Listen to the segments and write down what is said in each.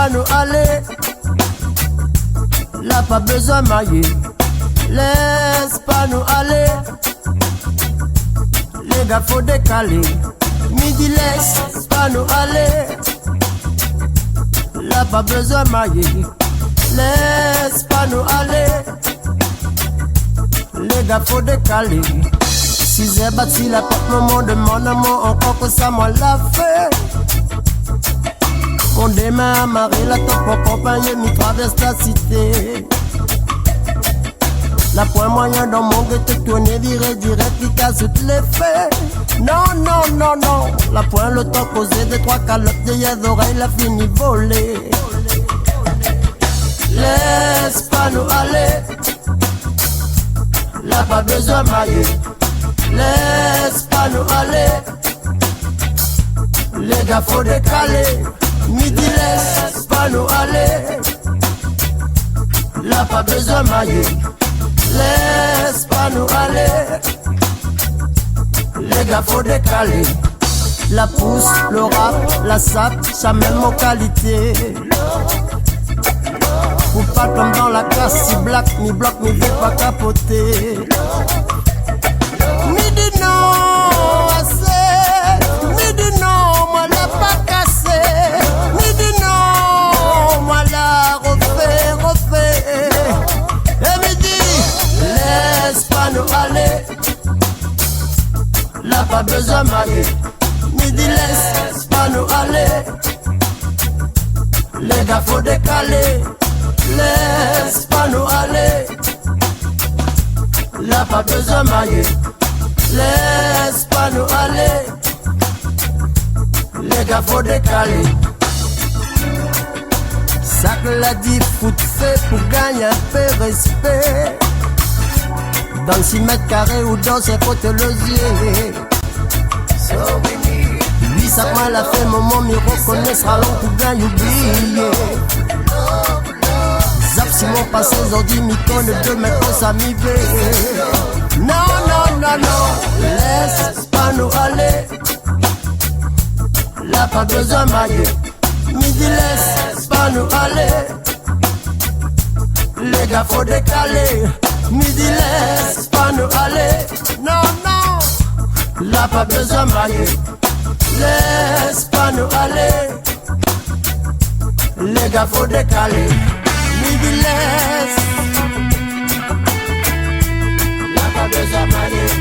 pas nous aller. Là pas besoin mailler. Laisse pas nous aller. Les gars faut décaler. Midi laisse pas nous aller. Là pas besoin mailler. Laisse pas nous aller. Les gars faut décaler. Si j'ai bâti la porte, moment de mon amour, encore que ça moi l'a fait. On démarre à marrer la top pour accompagner, m'y traverse la cité. La point moyen dans mon ghetto, tourner, virer direct, qui casse toutes les faits. Non, non, non, non. La point le temps causé des trois calottes, des oreilles, la fini volée. Laisse pas nous aller. Là pas besoin mailler. Laisse pas nous aller. Les gars faut décaler. Midi laisse pas nous aller. Là pas besoin mailler. Laisse pas nous aller. Les gars faut décaler. La pousse, le rap, la sape, ça même en qualité. Faut pas comme dans la casse, si black, ni bloc, ni veut pas capoter. Midi non, assez. Midi non, moi l'a pas cassé. Midi non, moi l'a refait, refait. Et midi, laisse pas nous aller. Là pas besoin mailler. Midi laisse pas nous aller. Les gars faut décaler. Laisse pas nous aller. Là pas besoin mailler. Laisse pas nous aller. Les gars faut décaler. Ça que l'a dit foot fait pour gagner un peu respect. Dans 6 mètres carrés ou dans ses fauteuils losiers. Lui ça moi l'a fait, moment m'y reconnaîtra long pour gagner oublier. Zap si mon passé aujourd'hui m'y connaît deux maintenant ça m'y veut. Non, non, non, non, laisse pas nous aller. Là pas besoin mailler. Midi laisse pas nous aller. Les gars faut décaler. Midi laisse pas nous aller. Non, non, là pas besoin mailler. Laisse pas nous aller. Les gars faut décaler. Midi laisse. Là pas besoin mailler.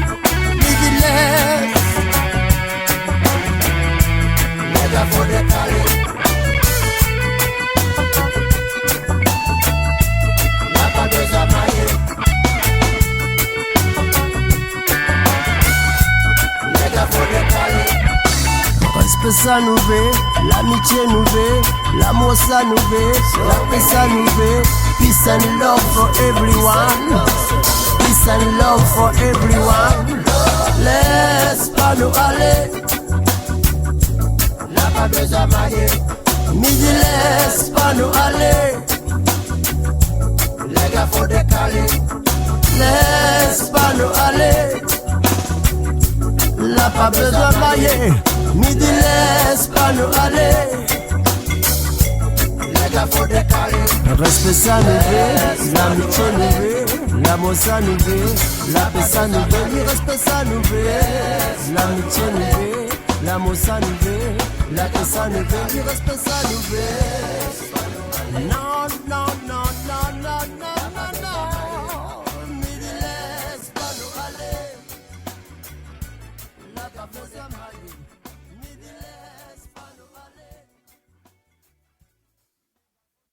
Midi laisse. Les gars faut décaler. Là pas besoin mailler. Les gars faut décaler. Respect ça nous veut, l'amitié nous veut, l'amour ça nous veut, la paix ça nous veut. Peace and love for everyone. Peace and love for everyone. Laisse pas nous aller. Là pas besoin mailler. Midi laisse pas nous aller. Les gars faut décaler. Laisse pas nous aller. Là pas besoin mailler. Midi laisse pas nous aller. Les gars faut décaler. Respect ça nous veut, l'amitié nous veut, l'amour ça nous veut, la paix ça nous veut, le respect ça nous veut, l'amitié nous veut, l'amour ça nous veut, la paix ça nous veut, le respect ça nous veut.